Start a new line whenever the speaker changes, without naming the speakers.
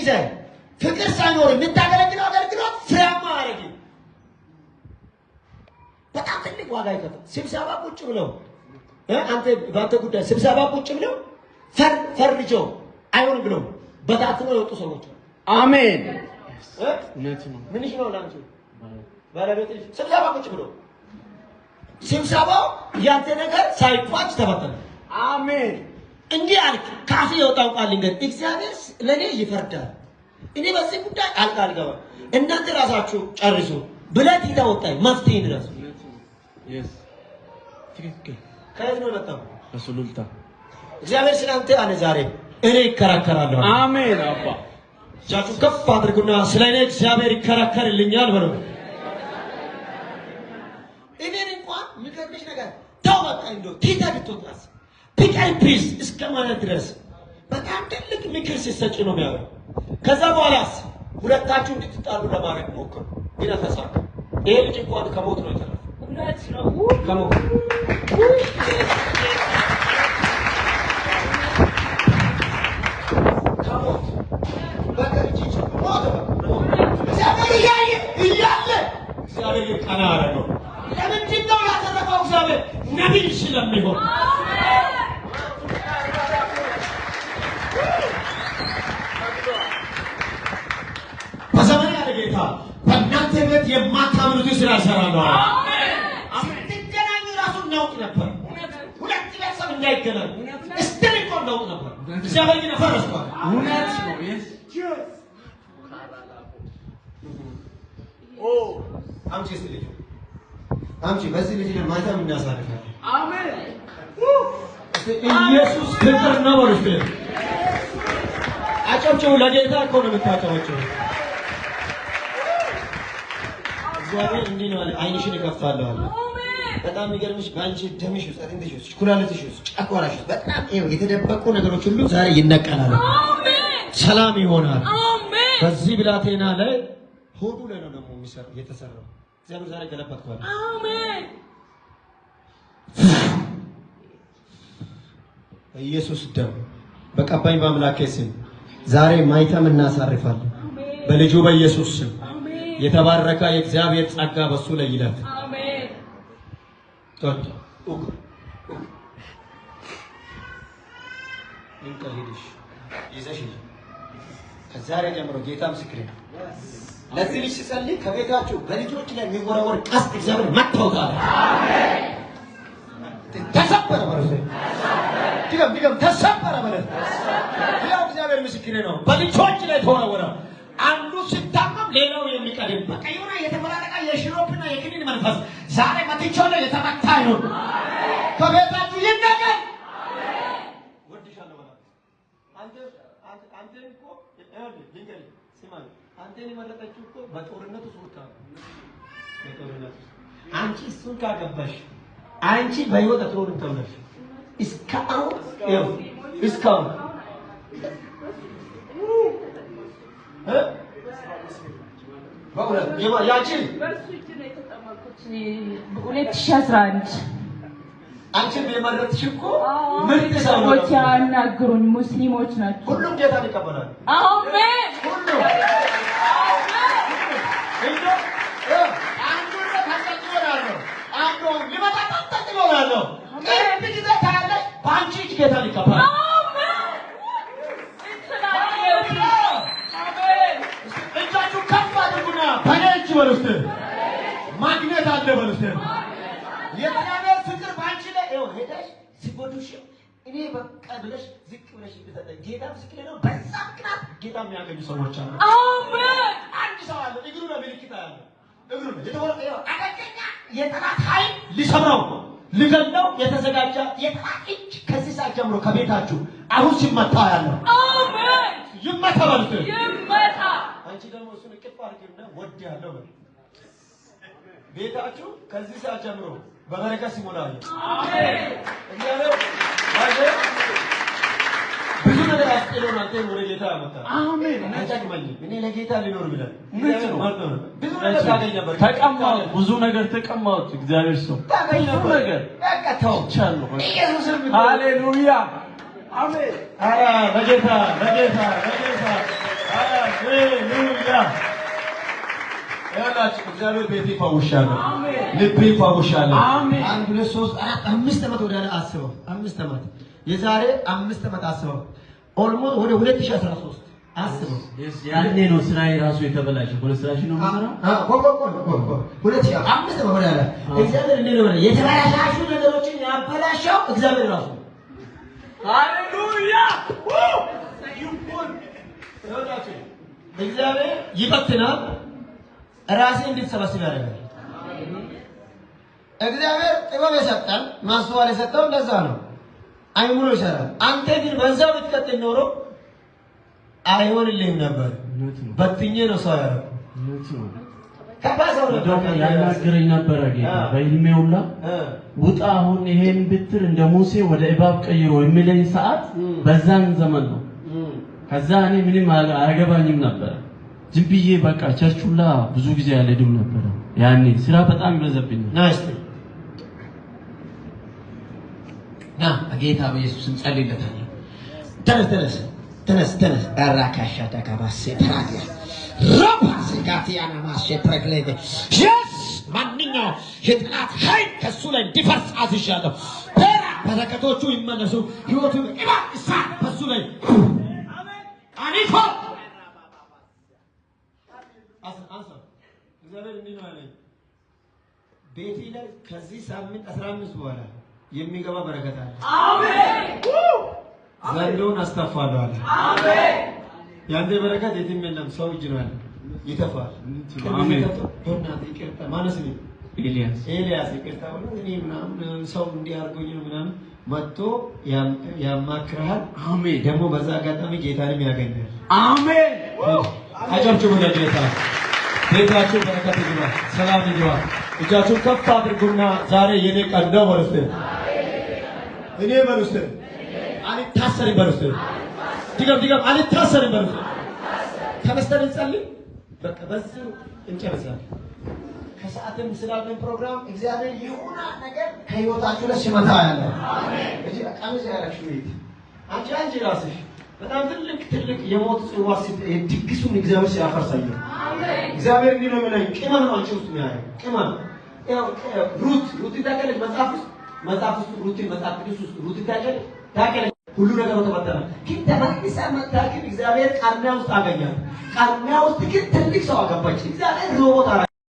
ይዘህ ፍቅር ሳይኖር የምታገለግለው አገልግሎት ፍሬያማ አያደርግም። በጣም ትልቅ ዋጋ ይከፍላል። ስብሰባ ቁጭ ብለው በአንተ ጉዳይ ስብሰባ ቁጭ ብለው ፈርጀው አይሆንም ብለው በታትነው የወጡ ሰዎች አሉ።
አሜን።
ምንሽ ነው ላንቺ ባለቤትሽ ስብሰባ ቁጭ ብለው ስብሰባው ያንተ ነገር ሳይቋጭ ተበተነ።
አሜን።
እንዲህ አልክ ካፌ የወጣው ቃል እንግዲህ እግዚአብሔር ለኔ ይፈርዳል፣ እኔ በዚህ ጉዳይ አልገባም፣ እናንተ ራሳችሁ ጨርሱ ብለት ይተወጣይ መፍትሄ ድረስ
ትክክል።
ከየት ነው የመጣው?
ከሱሉልታ።
እግዚአብሔር ስላንተ አለ ዛሬ እኔ ይከራከራለሁ።
አሜን። አባ
እጃችሁ ከፍ አድርጉና ስለኔ እግዚአብሔር ይከራከርልኛል በሉ። እኔን እንኳን የሚገርምሽ ነገር ተው በቃ እንደው ቲታ ብትወጣስ ፒካይ ፕሊዝ እስከ ማለት ድረስ በጣም ትልቅ ምክር ሲሰጭ ነው የሚያወራው። ከዛ በኋላስ ሁለታችሁ እንድትጣሉ ለማድረግ ሞክሩ፣ ግን አልተሳካም። ይሄ ልጅ እንኳን ከሞት ነው የተረፈው። እውነት ነው ከሞት እግዚአብሔር ቀና አደረገው። ለምንድን ነው ያተረፈው? እግዚአብሔር ነቢይ ስለሚሆን በዘመን ያለ ጌታ በእናንተ ቤት የማታምኑትን ስራ እሰራለሁ። ስትገናኙ ራሱ እናውቅ ነበር። ሁለት ቤተሰብ እንዳይገናኙ እስቲል እኮ እናውቅ ነበር። እግዚአብሔር ግን ፈረስቷል።
እውነት ነው።
አምጪ እስቲ ልጅ አምጪ። በዚህ ልጅ ላይ ማታ ምን እናሳልፋለን?
አሜን።
ኢየሱስ ክብር ነው ወርስ አጨብጭቡ። ለጌታ እኮ ነው የምታጨበጭቡ። እግዚአብሔር እንዲህ ነው አለ፣ ዓይንሽን እከፍታለሁ አለ። በጣም የሚገርምሽ በአንቺ ደምሽ ውስጥ አጥንትሽ ውስጥ ኩላሊትሽ ውስጥ ጨጓራሽ ውስጥ በጣም የተደበቁ ነገሮች ሁሉ ዛሬ ይነቀላሉ። ሰላም ይሆናል። በዚህ ብላቴና ላይ ሆዱ ላይ ነው ደግሞ የሚሰራው የተሰራው። እግዚአብሔር ዛሬ ገለበጥኳል። አሜን። በኢየሱስ ደም በቀባኝ በአምላኬ ስም ዛሬ ማይተም እናሳርፋለን። በልጁ በኢየሱስ ስም የተባረከ የእግዚአብሔር ጸጋ በሱ ላይ ይለፍ። አሜን። ቶት እንቀልልሽ ይዘሽ ከዛሬ ጀምሮ ጌታ ምስክሬ ነው። ለዚህ ልጅ ሲጸልይ ከቤታችሁ በልጆች ላይ የሚወረወር ቀስት እግዚአብሔር መጥቶታል። አሜን። ተሰበረ ማለት ነው። ድገም ተሰበረ ማለት ነው። ያው እግዚአብሔር ምስክሬ ነው። በልጆች ላይ ተወረወረ። አንዱ ሲታመም ሌላው የሚቀድም በቃ የሆነ የተመራረቀ የሽሮፕና የክኒን መንፈስ ዛሬ መጥቻው ላይ የተመታ ይሁን። ከቤታችሁ ይነቀል። ወድሻለሁ ማለት አንተ እኮ ልንገርህ ስማ፣ አንተን የመረጠችው እኮ በጦርነቱ ሱታ በጦርነቱ አንቺ እሱን ካገባሽ አንቺ በህይወት አትኖርም ተብለሽ እስካሁን በእውነት ያቺ በእሱ እጅ ነው የተጠመቁት 2011 አንቺን የመረጥሽ እኮ ምርጥ ሰዎች ያናግሩኝ ሙስሊሞች ናቸው። ሁሉም ጌታን ይቀበላሉ። አሜን። ሁሉም ጌታን ይቀበላል። እጃችሁ ከፍ አድርጉና በኔ እጅ በሉት። ማግኘት አለ በሉት። የእግዚአብሔር ፍቅር ባንቺ ላይ ይሁን። ሄደሽ ሲጎዱሽ እኔ በቃ ብለሽ ዝቅ ብለሽ ብትጠይቂ ጌታ ምስክሬ ነው። በዛ ምክንያት ጌታ የሚያገኙ ሰዎች አሉ። አሜን። አንድ ሰው አለ እግሩ ነው ምልክት አለ። እግሩ ነው የተወረቀ አቀቀኛ የጠላት ኃይል ሊሰብረው ሊገለው የተዘጋጀ የጠላት እጅ ከዚህ ሰዓት ጀምሮ ከቤታችሁ አሁን ሲመታ ያለው አሜን። ይመታ በሉት። ይመታ። አንቺ ደግሞ እሱን እቅፍ አድርጊና ወድ ያለው ቤታችሁ ከዚህ ሰዓት ጀምሮ በበረከት ሲሞላል። አሜን። እግዚአብሔር ብዙ ነገር አስቀሎና አንተ ወደ ጌታ ያመጣል። አሜን። አጫጭመኝ እኔ ለጌታ ሊኖር ብለን ብዙ ነገር ታገኝ ነበር። ተቀማው ብዙ ነገር ተቀማው። እግዚአብሔር ሰው ታገኝ ነበር ነገር ያቀታው ቻለው። ኢየሱስ ሃሌሉያ አሜን። አራ ለጌታ ሃሌሉያ ያላችሁ እግዚአብሔር ቤት ይፈውሻል ልብ ይፈውሻል አንድ ሁለት ሶስት አራት አምስት ዓመት ወደ አስበው 5 ዓመት የዛሬ 5 ዓመት አስበው ኦልሞስት ወደ 2013 አስበው
ያኔ ነው ስራዬ ራሱ የተበላሸ ኮንስትራክሽን ነው የምሰራው
2005 ዓመት ወደ እግዚአብሔር እንዴ ነው የተበላሻሹ ነገሮችን ያበላሻው እግዚአብሔር ራሱ
ሃሌሉያ
እግዚአብሔር ይፈትናል ራሴን እንድትሰበስብ ያደርጋል እግዚአብሔር ጥበብ የሰጠን ማስተዋል የሰጠው እንደዛ ነው አይሙሉ ይሰራል አንተ ግን በዛው ብትቀጥል ኖሮ አይሆንልህም ነበር በትኜ ነው ሰው ያደረገው ከባሰው ነበር
ያናገረኝ ነበር ጌታ በህልሜ ሁላ ውጣ አሁን ይሄን ብትር እንደ ሙሴ ወደ እባብ ቀይሮ የሚለኝ ሰዓት በዛን ዘመን ነው ከዛ እኔ ምንም አያገባኝም ነበር ዝም ብዬ በቃ ቸርች ሁላ ብዙ ጊዜ አልሄድም ነበር ያኔ ስራ በጣም ይበዛብኝ
ናይስ ና ጌታ በኢየሱስ ስም ጸልይለታለሁ ተነስ አራካሻ ተካባሴ ተራዲያ ሮፓስ ጋቲያና ማሼ ትረግለኝ yes ማንኛው የጥላት ኃይል ከሱ ላይ እንዲፈርስ አዝዣለሁ በረከቶቹ ይመለሱ ህይወቱ ይባሳ በሱ ላይ አኒኮ አንሳ እግዚአብሔር እንዲህ ነው ያለኝ ቤቴ ላይ ከዚህ ሳምንት 15 በኋላ የሚገባ በረከት አለ አሜን ዘንዶን አስተፋለሁ አለ አሜን ያንተ በረከት የትም የለም ሰው እጅ ነው ያለ ይተፋል አሜን በእናትህ ይቅርታ ማነስ ነው ኤልያስ ይቅርታ ብሎ እኔ ምናምን ሰው እንዲያርገኝ ነው ምናምን መጥቶ ያማክራል አሜን ደግሞ በዛ አጋጣሚ ጌታንም ያገኛል አሜን አጨብጭቡ ለጌታ ቤታችሁ በረከት ይግባ ሰላም ይግባ እጃችሁን ከፍ አድርጉና ዛሬ የኔ ቀን ነው በሉት እኔ በሉት አልታሰርም በሉት ድገም አልታሰርም በሉት ተነስተን እንጸልይ በቃ በዚህ እንጨርሳለን ከሰዓትም ስላለን ፕሮግራም እግዚአብሔር ይሁና ነገር ከህይወታችሁ ላይ ሲመታ ያለ አሜን እጂ አቃምሽ ያላችሁ ቤት አንቺ ራስሽ በጣም ትልቅ የሞት ጽዋ ድግሱን እግዚአብሔር ሲያፈርሳየው አሜን እግዚአብሔር እንዲህ ነው የሚለኝ ቅመም ነው አንቺ ውስጥ የሚያየው ቅመም ያው ሩት ታከለች መጽሐፍ ውስጥ ሩት ታከለች ሁሉ ነገር ተመተነ ግን ተመልሳ መጣ ግን እግዚአብሔር ቃርሚያ ውስጥ አገኛት ቃርሚያ ውስጥ ግን ትልቅ ሰው አገባች እግዚአብሔር ሮቦት